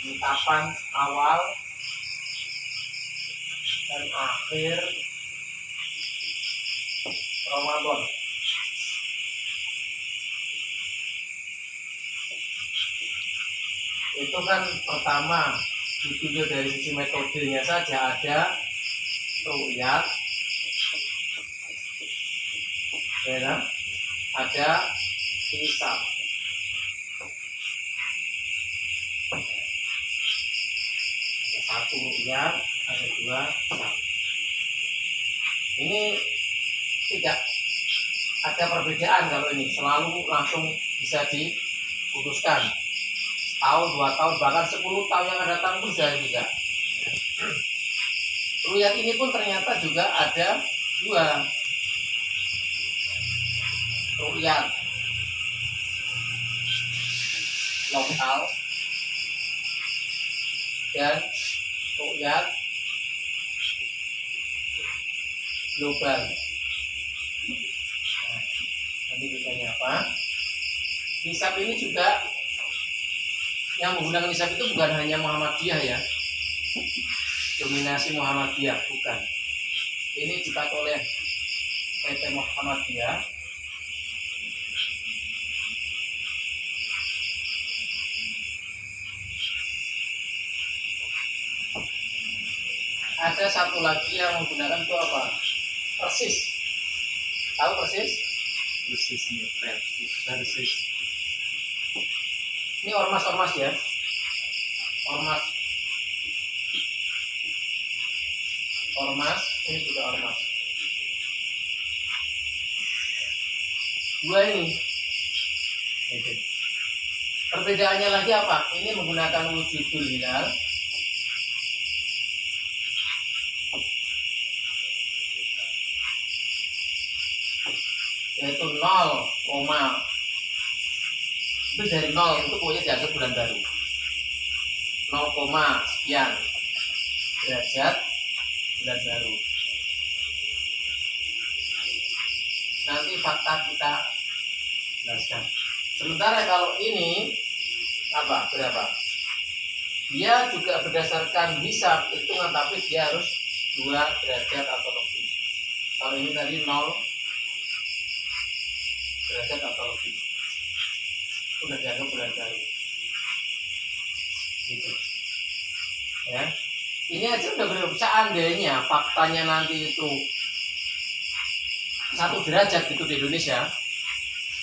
Ini kapan awal dan akhir Ramadan. Itu kan pertama ditinjau dari sisi metodenya saja, ada ru'yat, ya, ada hisab. Ada satu ru'yat, ada dua hisab. Ini tidak ada perbedaan kalau ini selalu langsung bisa diputuskan. Tahun, 2 tahun, bahkan 10 tahun yang akan datang pun sudah bisa. Ru'yat ini pun ternyata juga ada dua. Ru'yat lokal dan ru'yat global. Nah, nanti bedanya apa? Hisab ini juga, yang menggunakan hisab itu bukan hanya Muhammadiyah ya, dominasi Muhammadiyah, bukan. Ini dipakai oleh PT Muhammadiyah. Ada satu lagi yang menggunakan itu apa? Persis. Tahu persis? Persis. Ini ormas-ormas ya, ormas, ini juga ormas. Dua ini. Perbedaannya lagi apa? Ini menggunakan wujudul hilal, yaitu 0, itu dari 0 itu pokoknya dianggap bulan baru. 0, sekian derajat bulan baru. Nanti fakta kita jelaskan. Sementara kalau ini apa? Berapa? Dia juga berdasarkan hisab hitungan, tapi dia harus 2 derajat atau lebih. Kalau ini tadi 0 derajat atau lebih, udah dianggap bulan baru. Gitu. Ya. Ini aja udah benar. Seandainya faktanya nanti itu 1 derajat gitu di Indonesia,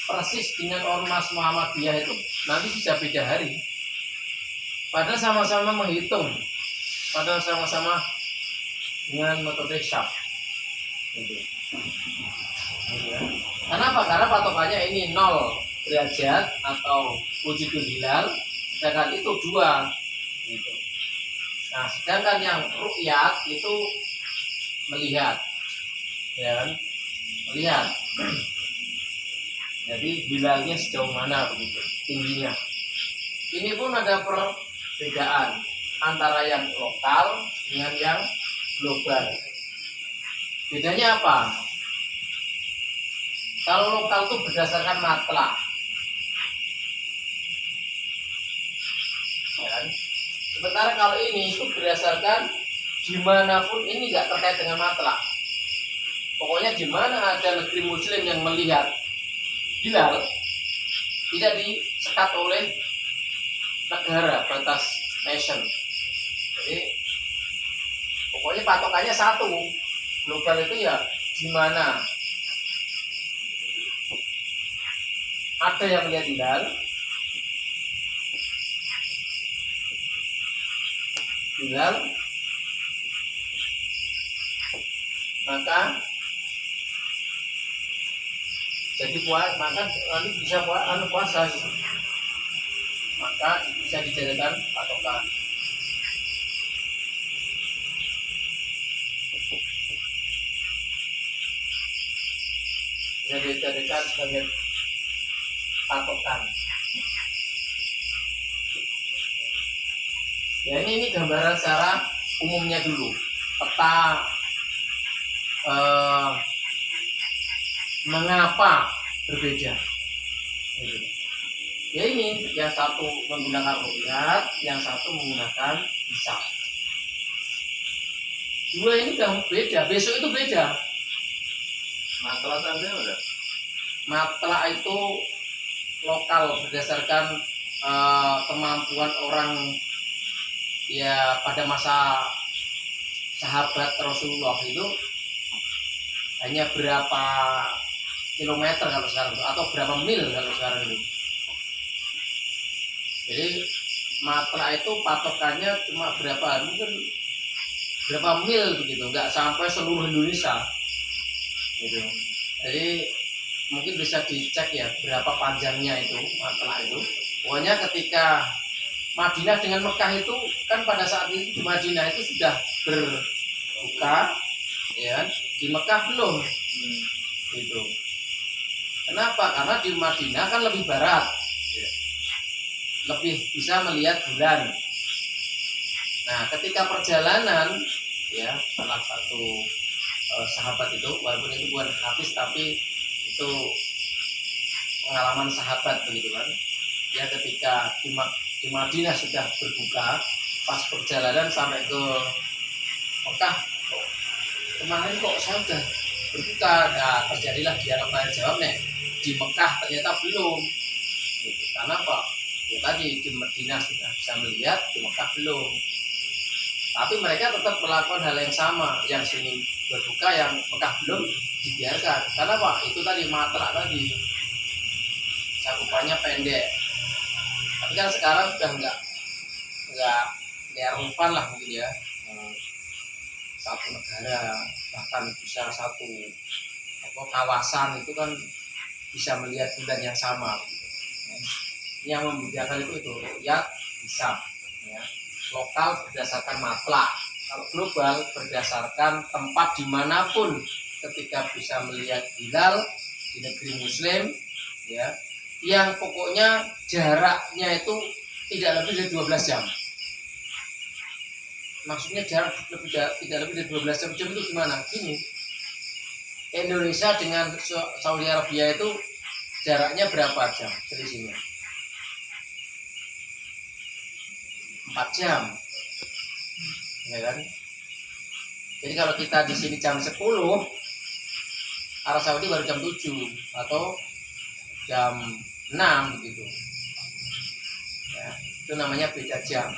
persis dengan ormas Muhammadiyah itu nanti bisa beda hari. Padahal sama-sama menghitung, padahal sama-sama dengan metode hisab. Gitu. Ya. Kenapa? Karena patokannya ini 0 derajat atau wujudul hilal, sedangkan itu 2 gitu. Nah, sedangkan yang ru'yat itu melihat, ya kan? Melihat. Jadi hilalnya sejauh mana begitu, tingginya. Ini pun ada perbedaan antara yang lokal dengan yang global. Bedanya apa? Kalau lokal itu berdasarkan matlak, ya kan? Sementara kalau ini itu berdasarkan dimanapun, ini nggak terkait dengan matlak. Pokoknya di mana ada negeri muslim yang melihat hilal, tidak disekat oleh negara, batas nation. Jadi pokoknya patokannya satu. Global itu ya di mana ada yang melihat hilal, maka jadi maka nanti bisa puasa gitu. Maka bisa dijadikan patokan. Bisa dijadikan sebagai patokan. Ya, ini gambaran secara umumnya dulu, peta mengapa berbeda. Gitu. Ya ini yang satu menggunakan ruqyah, yang satu menggunakan hisab. Dua ini udah beda, besok itu beda. Masalah sampai udah. Matla itu lokal berdasarkan kemampuan orang ya pada masa sahabat Rasulullah itu hanya berapa kilometer kalau sekarang itu, atau berapa mil kalau sekarang itu. Jadi matla itu patokannya cuma berapa, mungkin berapa mil begitu, nggak sampai seluruh Indonesia gitu. Jadi mungkin bisa dicek ya berapa panjangnya itu matla itu. Pokoknya ketika Madinah dengan Mekah itu kan pada saat itu Madinah itu sudah berbuka, ya di Mekah belum, gitu. Kenapa? Karena di Madinah kan lebih barat, lebih bisa melihat bulan. Nah, ketika perjalanan, ya salah satu sahabat itu, walaupun itu bukan hadis tapi itu pengalaman sahabat begitu kan. Ya ketika di Madinah sudah berbuka, pas perjalanan sampai ke Mekah, kemarin kok saya sudah berbuka. Nah, terjadilah dialog tanya jawab nih, di Mekah ternyata belum gitu. Karena apa? Ya tadi di Madinah sudah bisa melihat, di Mekah belum. Tapi mereka tetap melakukan hal yang sama, yang sini berbuka, yang Mekah belum dibiarkan. Karena apa? Itu tadi matra tadi cakupannya pendek. Tapi kan sekarang sudah nggak relevan lah mungkin ya, satu negara bahkan bisa satu kawasan itu kan bisa melihat bulan yang sama gitu. Yang membedakan itu ruqyah hisab, ya. Lokal berdasarkan matla, kalau global berdasarkan tempat dimanapun ketika bisa melihat hilal di negeri muslim, ya, yang pokoknya jaraknya itu tidak lebih dari 12 jam. Maksudnya jarak tidak lebih dari 12 jam. Jam itu gimana? Gini, Indonesia dengan Saudi Arabia itu jaraknya berapa jam selisihnya? 4 jam, ya kan? Jadi kalau kita di sini jam 10, Arab Saudi baru jam 7 atau jam 6 begitu. Ya, itu namanya beda jam.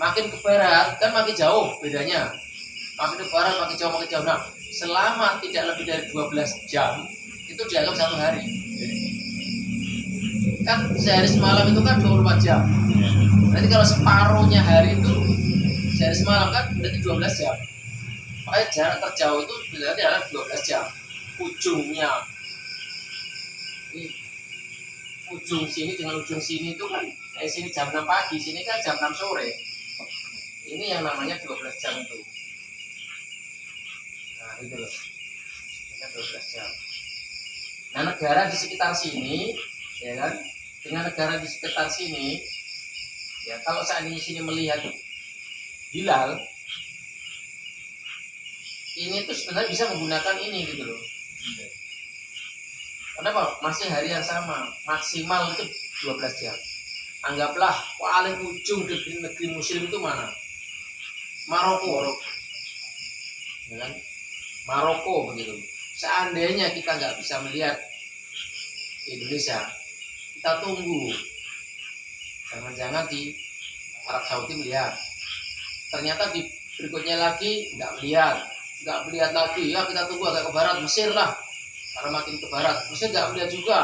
Makin ke barat kan makin jauh bedanya. Makin ke barat makin jauh makin jauh. Nah, selama tidak lebih dari 12 jam itu dianggap satu hari. Kan sehari semalam itu kan 24 jam. Berarti kalau separuhnya hari itu sehari semalam kan berarti 12 jam. Makanya jarak terjauh itu berarti adalah 12 jam. Ujungnya ini, ujung sini dengan ujung sini itu kan sini jam 6 pagi, sini kan jam 6 sore. Ini yang namanya 12 jam itu. Nah, itu loh. Ini 12 jam. Nah, negara di sekitar sini, ya kan? Dengan negara di sekitar sini, ya kalau seandainya sini melihat hilal, ini tuh sebenarnya bisa menggunakan ini gitu loh. Kenapa? Masih hari yang sama, maksimal itu 12 jam. Anggaplah paling ujung di negeri muslim itu mana? Maroko, ya kan? Maroko begitu. Seandainya kita nggak bisa melihat di Indonesia, kita tunggu. Jangan-jangan di Arab Saudi melihat. Ternyata di berikutnya lagi nggak melihat lagi. Ya kita tunggu agak ke barat, Mesir lah. Karena makin ke barat, Mesir nggak melihat juga.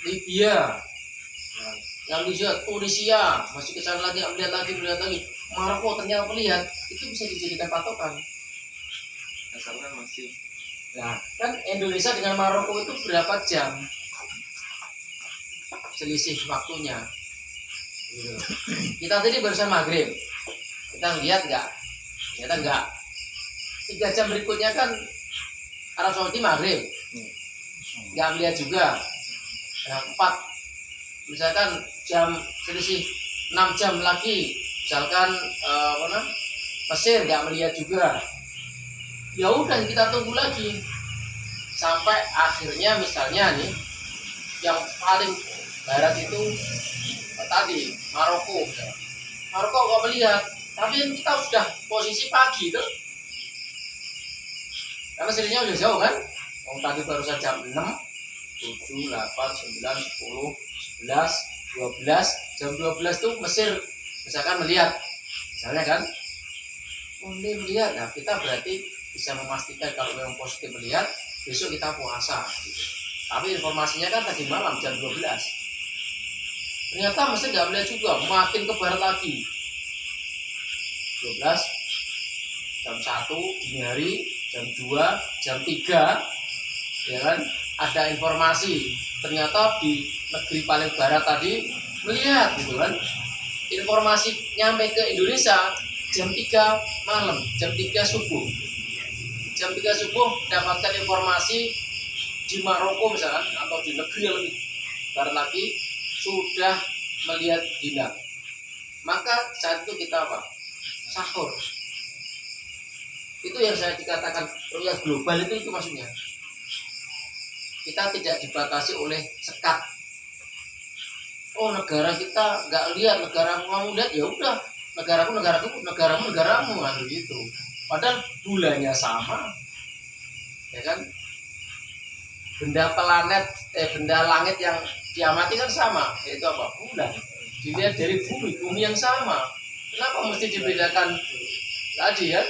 Libya, yang dilihat Tunisia, masih ke sana lagi, melihat lagi. Maroko ternyata melihat, itu bisa dijadikan patokan. Asalkan masih. Nah, kan Indonesia dengan Maroko itu berapa jam selisih waktunya? Gitu. Kita tadi barusan maghrib, kita lihat nggak? Ternyata nggak. 3 jam berikutnya kan Arab Saudi maghrib, nggak melihat juga. Nah, 4, misalkan jam selisih 6 jam lagi, misalkan Mesir nggak melihat juga. Ya udah kita tunggu lagi sampai akhirnya misalnya nih yang paling barat itu tadi Maroko. Maroko kok melihat, tapi kita sudah posisi pagi tuh, karena serinya udah jauh kan. Tadi baru saja jam 6, 7, 8, 9, 10, 11, 12, jam 12 tuh Mesir misalkan melihat, misalnya kan, ini melihat, nah kita berarti bisa memastikan kalau memang positif melihat, besok kita puasa gitu. Tapi informasinya kan tadi malam jam 12, ternyata Mesir nggak melihat juga, makin ke barat lagi, 12, jam 1 dini hari, jam 2, jam 3, ya kan, ada informasi ternyata di negeri paling barat tadi melihat gitu kan. Informasi nyampe ke Indonesia jam 3 malam, jam 3 subuh. Jam 3 subuh dapatkan informasi di Maroko misalkan, atau di negeri yang lebih barat lagi sudah melihat hilal. Maka saat itu kita apa? Sahur. Itu yang saya dikatakan ru'yah global itu maksudnya. Kita tidak dibatasi oleh sekat. Oh negara kita nggak lihat, negara kamu lihat, ya udah negaramu, kan begitu. Padahal bulannya sama, ya kan? Benda planet, benda langit yang diamati kan sama, yaitu apa? Bulan. Dilihat dari bumi yang sama. Kenapa mesti dibedakan tadi ya?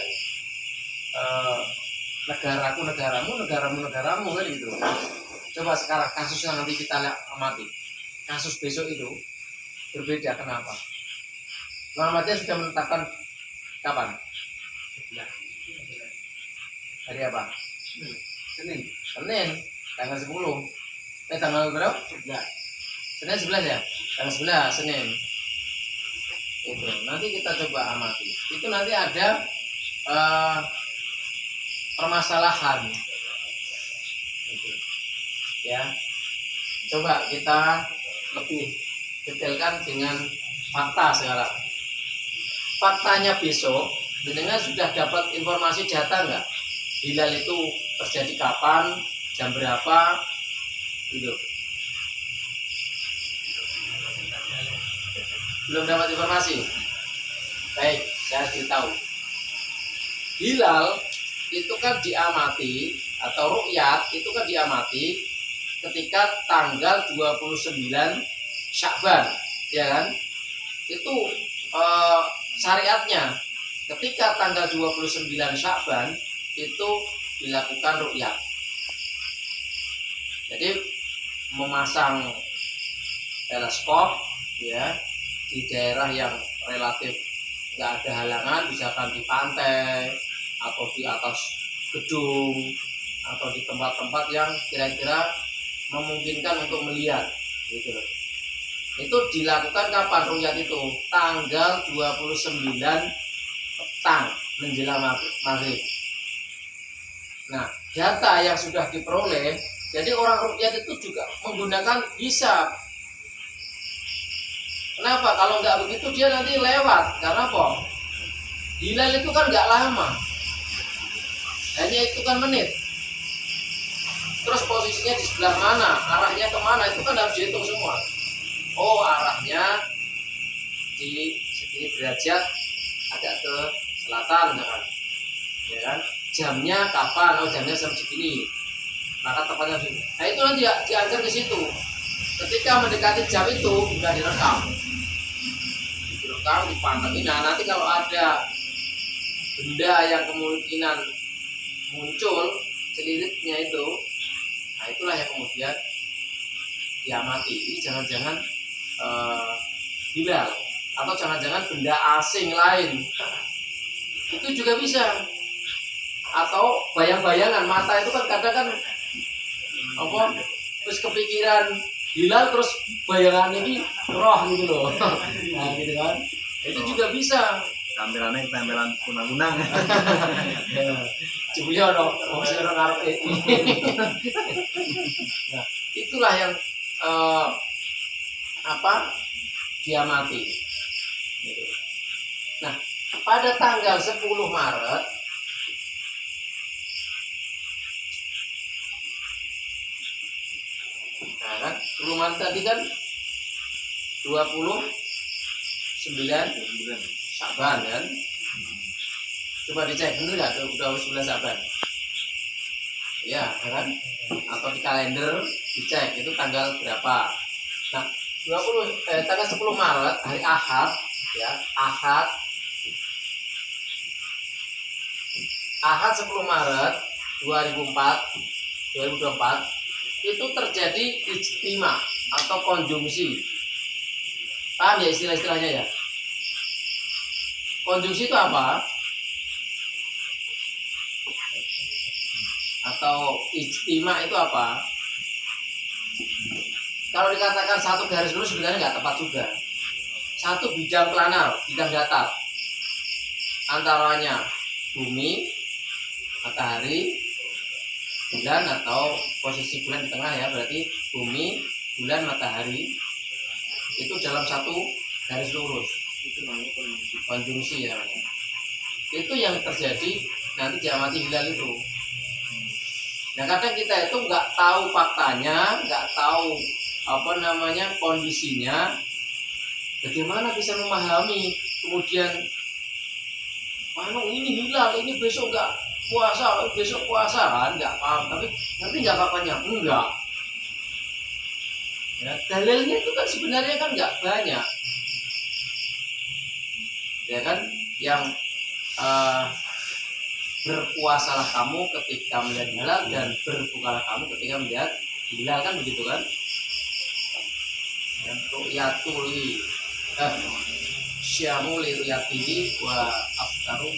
Negaraku negaramu kan gitu. Coba sekarang kasus yang nanti kita lihat amati, kasus besok itu berbeda. Kenapa? Muhammadiyah sudah menetapkan kapan? Hari apa? Senin tanggal 10. Tanggal berapa? 11. Senin 11 ya? Tanggal 11 Senin. Itu nanti kita coba amati. Itu nanti ada permasalahan. Itu. Ya. Coba kita lebih detailkan dengan fakta sekarang. Faktanya besok, dengan sudah dapat informasi data nggak? Hilal itu terjadi kapan, jam berapa, gitu. Belum dapat informasi. Baik, saya beritahu. Hilal itu kan diamati, atau ru'yat itu kan diamati ketika tanggal 29 Syakban, ya kan? Itu syariatnya ketika tanggal 29 Syakban itu dilakukan ru'yat. Jadi memasang teleskop ya di daerah yang relatif nggak ada halangan, misalkan di pantai atau di atas gedung atau di tempat-tempat yang kira-kira memungkinkan untuk melihat gitu loh. Itu dilakukan kapan ru'yat itu? Tanggal 29 petang menjelang maghrib. Nah, data yang sudah diperoleh, jadi orang ru'yat itu juga menggunakan hisab. Kenapa? Kalau nggak begitu dia nanti lewat. Karena apa? Hilal itu kan nggak lama, hanya hitungan menit. Terus posisinya di sebelah mana, arahnya kemana, itu kan harus dihitung semua. Oh, arahnya di segini derajat, agak ke selatan, misalkan, ya kan? Jamnya kapan? Oh, jamnya jam segini. Maka tepatnya segini. Nah, itu nanti diajar ke situ. Ketika mendekati jam itu sudah direkam, dipantengin. Nah, nanti kalau ada benda yang kemungkinan muncul celilitnya itu, nah itulah yang kemudian diamati. Ini jangan-jangan hilal, atau jangan-jangan benda asing lain, itu juga bisa. Atau bayang-bayangan mata itu kan kadang kan apa, terus kepikiran hilal terus bayangan ini roh gitu loh. Nah gitu kan, itu juga bisa. Tampilannya tampilan kunang-kunang. Cuma dong, maksudnya naruh ini. Nah, itulah yang diamati. Nah, pada tanggal 10 Maret kemarin tadi kan 29 Syaban kan. Coba dicek bener nggak tuh udah 29 Syaban? Ya kan? Atau di kalender dicek itu tanggal berapa. Nah, tanggal 10 Maret hari Ahad ya, Ahad 10 Maret 2024 itu terjadi ijtima atau konjungsi. Paham ya istilah-istilahnya ya? Konjungsi itu apa? Atau ijtima itu apa? Kalau dikatakan satu garis lurus sebenarnya nggak tepat juga. Satu bidang planar, bidang datar, antaranya bumi, matahari, bulan atau posisi bulan di tengah ya, berarti bumi, bulan, matahari itu dalam satu garis lurus. Itu namanya konjungsi ya. Itu yang terjadi nanti diamati hilal itu. Nah kadang kita itu nggak tahu faktanya, nggak tahu kondisinya, bagaimana bisa memahami kemudian ini hilal, ini besok nggak puasa, besok puasa kan nggak paham, tapi nanti nggak faktanya enggak. Ya, dalilnya itu kan sebenarnya kan nggak banyak, ya kan yang berpuasalah kamu ketika melihat hilal dan berbukalah kamu ketika melihat hilal kan begitu kan? Ru'yatuli syamuli ru'yatihi wa aftaru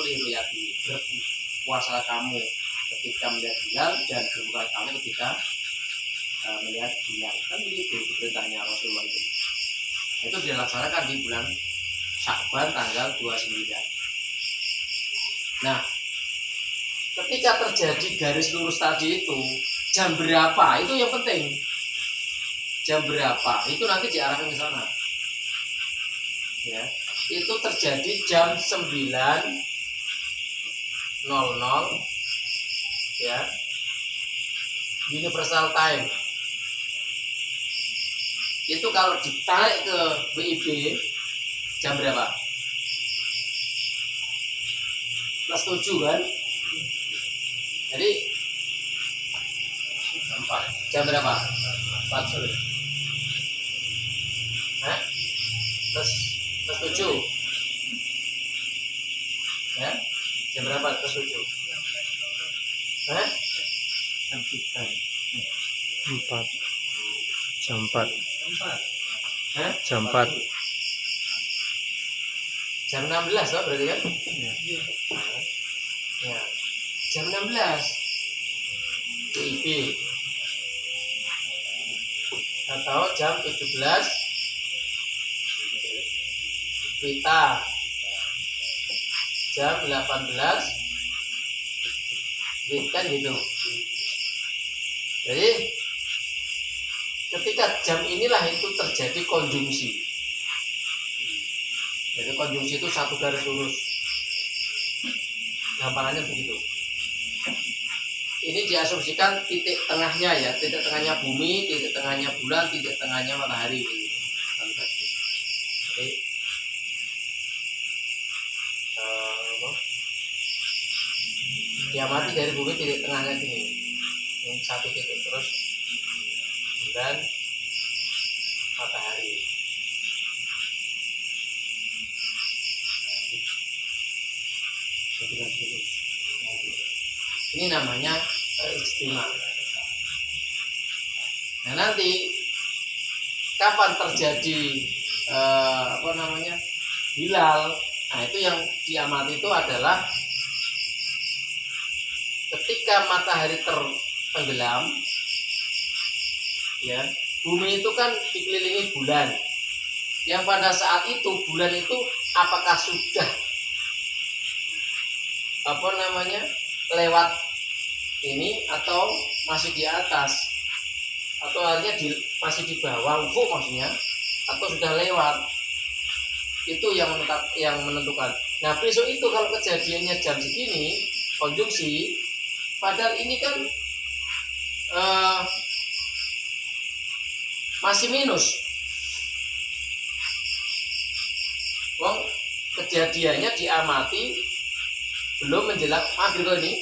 li ru'yatihi, berpuasalah kamu ketika melihat hilal dan berbukalah kamu ketika melihat hilal kan begitu perintahnya Rasulullah itu. Itu dilaksanakan di bulan Sya'ban tanggal 29. Nah, ketika terjadi garis lurus tadi itu, jam berapa? Itu yang penting. Jam berapa? Itu nanti diarahkan ke sana. Ya, itu terjadi jam 9.00 ya. Universal time. Itu kalau ditarik ke WIB jam berapa? Plus 7 kan? Jadi jam berapa? 4 sore. Plus 7. Ya? Jam berapa plus 7? Jam 4. Jam 4. Jam 4. Jam 16 toh berarti kan? Ya. Ya. Jam 16 WIB atau jam 17 Wita, jam 18 Wit kan gitu. Jadi ketika jam inilah itu terjadi konjungsi. Jadi konjungsi itu satu garis lurus. Gampangannya begitu. Ini diasumsikan titik tengahnya ya, titik tengahnya bumi, titik tengahnya bulan, titik tengahnya matahari. Jadi diamati dari bumi titik tengahnya gini, ini satu titik terus bulan, matahari. Ini namanya ijtima. Nah nanti kapan terjadi hilal? Nah itu yang diamati itu adalah ketika matahari tenggelam, ya bumi itu kan dikelilingi bulan. Yang pada saat itu bulan itu apakah sudah lewat ini atau masih di atas, atau artinya masih di bawah ufuk maksudnya, atau sudah lewat, itu yang menentukan. Nah besok itu kalau kejadiannya jam segini konjungsi, padahal ini kan masih minus. Wong kejadiannya diamati belum menjelang maghrib ini.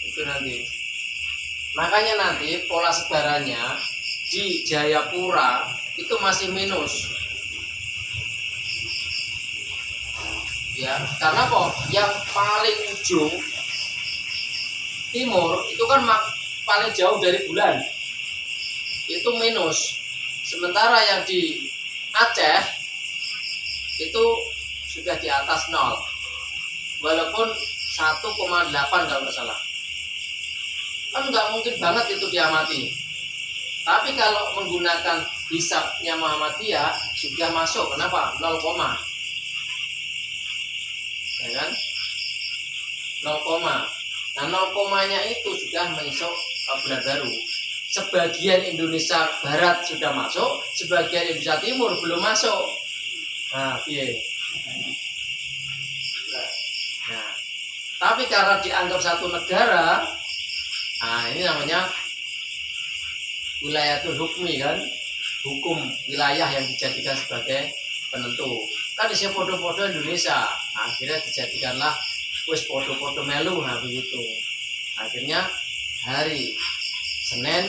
Itu nanti. Makanya nanti pola sebarannya di Jayapura itu masih minus. Ya, karena kok yang paling ujung timur itu kan paling jauh dari bulan. Itu minus. Sementara yang di Aceh itu sudah di atas 0. Walaupun 1,8 kalau nggak salah. Kan nggak mungkin banget itu diamati. Tapi kalau menggunakan hisabnya Muhammadiyah sudah masuk. Kenapa? 0, ya kan? 0, nah 0, itu sudah masuk bulan baru. Sebagian Indonesia Barat sudah masuk, sebagian Indonesia Timur belum masuk. Nah, iya. Nah, tapi karena dianggap satu negara, nah ini namanya wilayatul hukmi kan, hukum wilayah yang dijadikan sebagai penentu. Kan di podo-podo Indonesia, nah, akhirnya dijadikanlah wis podo-podo melu, nah begitu. Akhirnya hari Senin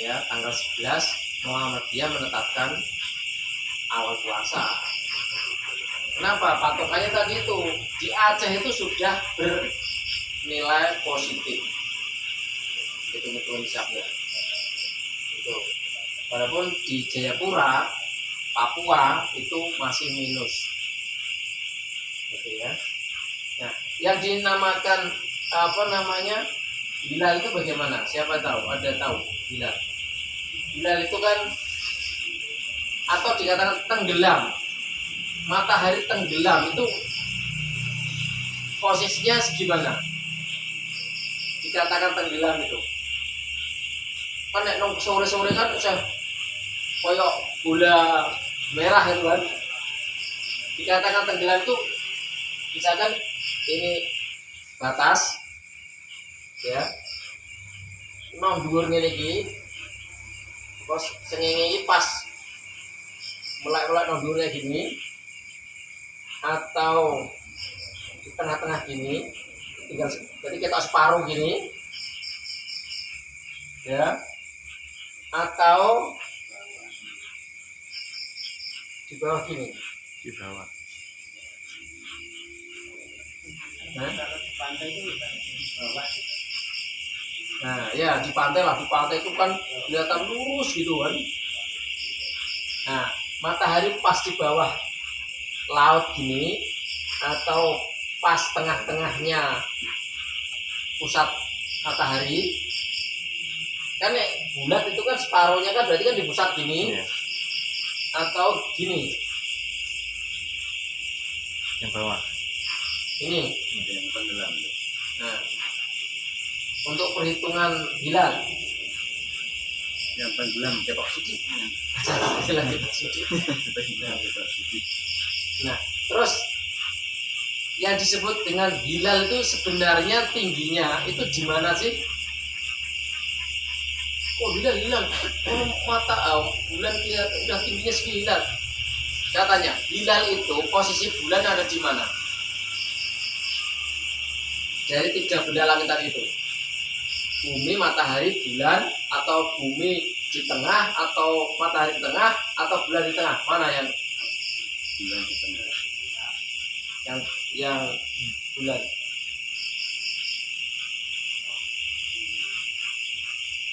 ya tanggal 11 Muhammadiyah menetapkan awal puasa. Kenapa? Patokannya tadi itu di Aceh itu sudah bernilai positif. Itu betul hisabnya. Itu. Walaupun di Jayapura, Papua itu masih minus. Gitu ya. Nah, yang dinamakan apa namanya? Hilal itu bagaimana? Siapa tahu? Ada tahu hilal? Hilal itu kan atau dikatakan tenggelam. Matahari tenggelam itu posisinya segimana? Dikatakan tenggelam itu. Kan nek sore-sore kan usah koyok bola merah itu kan. Dikatakan tenggelam itu misalkan ini batas ya nong dhuwur ngene iki terus sengenge iki pas melek-melek nong dhuwurnya gini atau di tengah-tengah gini tinggal jadi kita separuh gini ya atau di bawah gini Di bawah. Nah ya di pantai lah, di pantai itu kan kelihatan lurus gitu kan. Nah matahari pas di bawah laut gini atau pas tengah-tengahnya pusat matahari kan bulat itu kan separuhnya kan berarti kan di pusat gini atau gini Yang bawah. ini. Yang tenggelam. Nah untuk perhitungan hilal Yang tenggelam cepak suci. hilal kita suci. Tenggelam cepak suci. Nah terus yang disebut dengan hilal itu sebenarnya tingginya itu di mana sih? Oh hilal, oh mata bulan kelihatan udah tingginya segini hilal. Katanya hilal itu posisi bulan ada di mana? Dari 3 benda langitan itu, bumi, matahari, bulan, atau bumi di tengah, atau matahari di tengah, atau bulan di tengah, mana yang Bulan di tengah. yang bulan?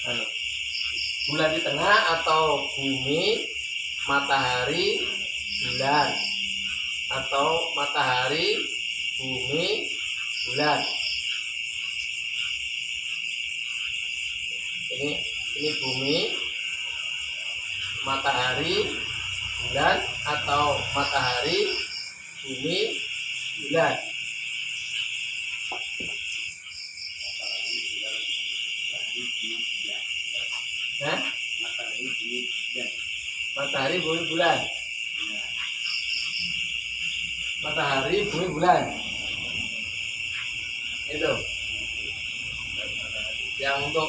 Halo. Bulan di tengah atau bumi, matahari, bulan, atau matahari, bumi, bulan. Ini bumi, matahari, bulan, atau matahari, bumi, bulan. Hah? Matahari, bumi, bulan. Matahari, bumi, bulan. Itu yang untuk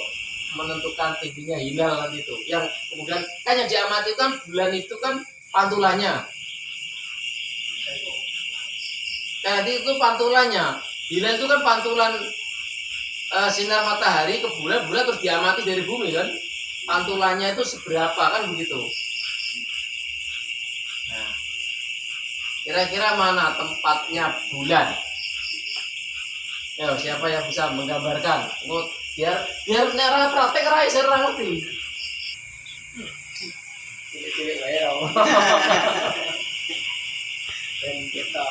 menentukan tingginya hilal kan itu. Yang kemudian kan yang diamati kan bulan itu kan pantulannya. Nah, itu pantulannya. Hilal itu kan pantulan sinar matahari ke bulan, bulan terus diamati dari bumi kan. Pantulannya itu seberapa kan begitu. Nah, kira-kira mana tempatnya bulan? Ya, siapa yang bisa menggambarkan? Biar nera praktek rai serang ngerti. Cilik-cilik wae ya. Dan kita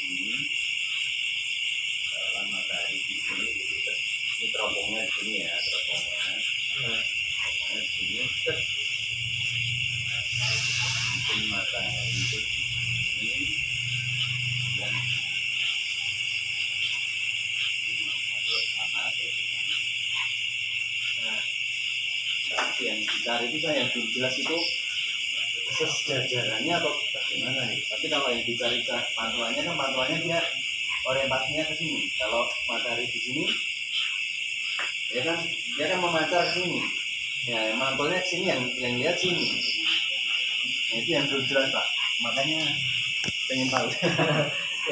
Ini kalau matahari di sini ini teropongnya di sini ya, teropongnya di sini. Mungkin matahari itu di sini dan sana. Nah, tapi yang dicari itu kan yang belum jelas itu sejajarannya atau bagaimana nih? Tapi kalau yang dicari pantulannya kan pantulannya dia orientasinya ke sini. Kalau matahari di sini, ya kan dia kan memancar ke sini. Ya, yang mantulnya ke sini, yang lihat sini. Nah, itu yang belum jelas Pak. Makanya pengen tahu.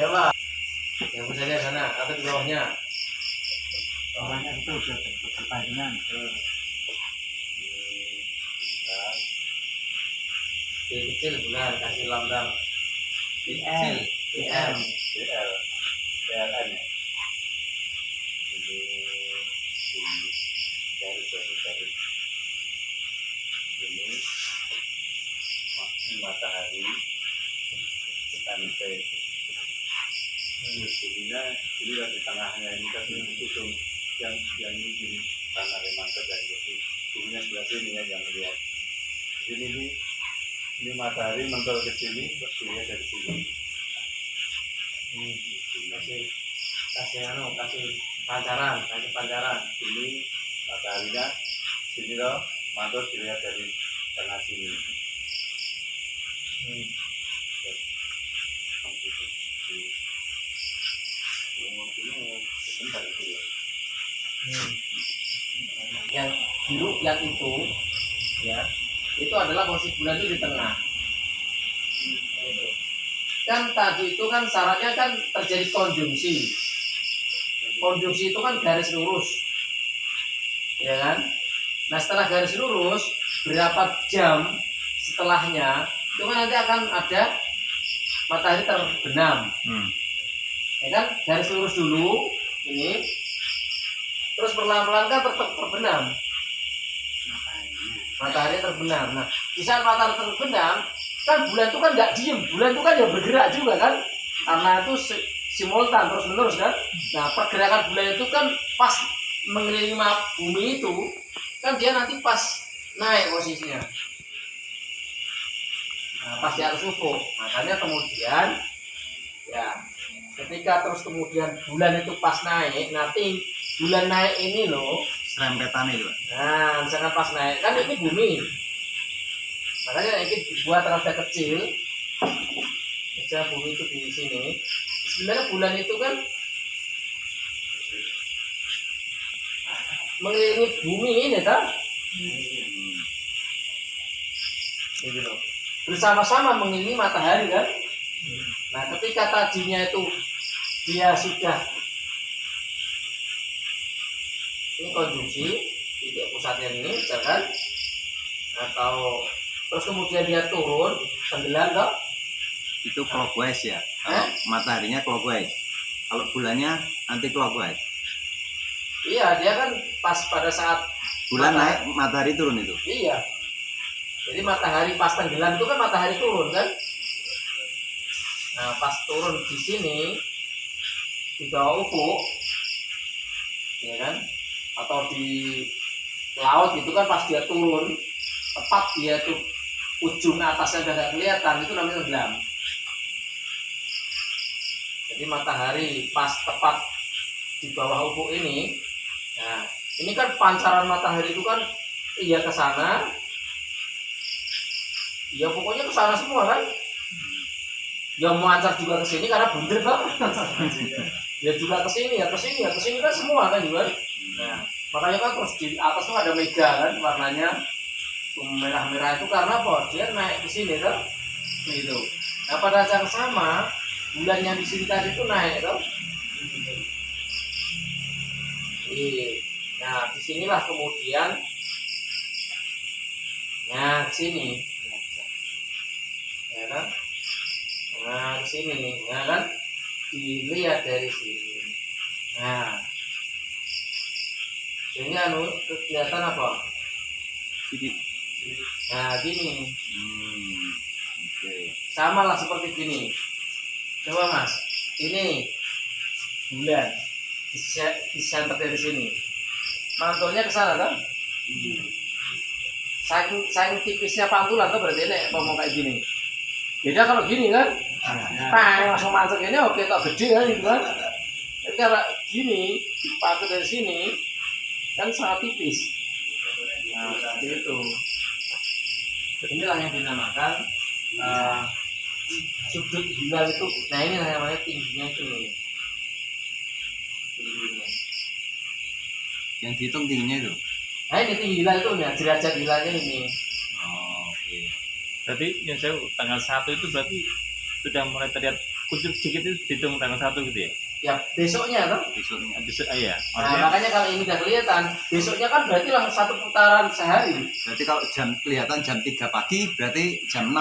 ya Pak, yang bisa lihat sana atau di bawahnya. Bawahnya itu sudah berpanjangan. Di kecil bulan kasih lambang IL, IM. PLN ya. Ini garis. Ini matahari sampai bulunya ini di tengahnya ini kan ujung yang ini gini tanah remangsa dari itu bulunya sebelah sini ya yang lihat. Jadi ini matahari mental ke sini, bulunya dari sini. Kasih pancaran. Ini mataharinya sini loh, mantul dilihat dari tengah sini. Yang biru yang itu ya itu adalah posisi bulan itu di tengah. Kan tadi itu kan syaratnya kan terjadi konjungsi. Konjungsi itu kan garis lurus, ya kan? Nah setelah garis lurus berapa jam setelahnya itu kan nanti akan ada matahari terbenam. Ya kan garis lurus dulu ini, terus perlahan-lahan kan terbenam. Matahari terbenam. Nah di saat matahari terbenam kan bulan itu kan nggak diem, bulan itu kan ya bergerak juga kan, karena itu simultan terus menerus kan. Nah pergerakan bulan itu kan pas mengelilingi bumi itu kan dia nanti pas naik posisinya. Nah, pas di atas ufuk, makanya kemudian ya ketika terus kemudian bulan itu pas naik, nanti bulan naik ini loh Serempetan itu. nah misalkan pas naik kan ini bumi, makanya ini dibuat rada kecil aja bumi itu di sini. Sebenarnya bulan itu kan mengelilingi bumi ini kan gitu loh, bersama-sama mengelilingi matahari kan. Nah ketika tadinya itu dia sudah ini konjungsi titik pusatnya ini misalkan, atau terus kemudian dia turun tenggelam toh. Itu clockwise ya. Kalau mataharinya clockwise. Kalau bulannya anti clockwise. Iya dia kan pas pada saat Bulan naik, matahari turun itu. iya, jadi matahari pas tenggelam itu kan matahari turun kan. Nah pas turun di sini di bawah ufuk ya kan, atau di laut itu kan pas dia turun tepat dia tuh ujung atasnya udah nggak kelihatan, itu namanya tenggelam. Jadi matahari pas tepat di bawah ufuk ini, nah ini kan pancaran matahari itu kan iya ke sana, iya pokoknya ke sana semua kan. yang mau ancar juga ke sini karena bunder toh. Ya juga ke sini ya ke sini ya ke sini kan semua kan juga. Nah, makanya kan terus di atas tuh ada mega kan warnanya merah-merah itu karena apa? Dia naik ke sini tuh. Gitu. Nah, pada saat yang sama bulan yang di sini tadi itu naik tuh. Nah, disinilah kemudian nah sini ya kan, nah sini nih ya kan, dilihat dari sini. Nah ini anu kelihatan apa? Nah gini, Oke. sama lah seperti gini. Coba mas, ini bulan di center dari sini, mantulnya ke sana kan? Saking tipisnya pantulan tuh berarti ini ngomong kayak gini. Beda kalau gini kan, langsung mantul ini oke tak gede kan gitu kan. Tapi kalau gini dipantul dari sini kan sangat tipis. Nah seperti itu. Inilah yang dinamakan sudut hilal itu. Nah ini namanya tingginya itu. Tingginya. Yang dihitung tingginya itu. Nah ini tinggi hilal itu nih, derajat hilalnya ini. Oh, oke. Berarti yang saya tanggal 1 itu berarti sudah mulai terlihat kucur sedikit itu dihitung tanggal 1 gitu ya? Ya besoknya kan. Besoknya. Bisa iya. Nah, Artinya makanya kalau ini udah kelihatan, besoknya kan berarti langsung satu putaran sehari. Berarti kalau jam kelihatan jam 3 pagi berarti jam 6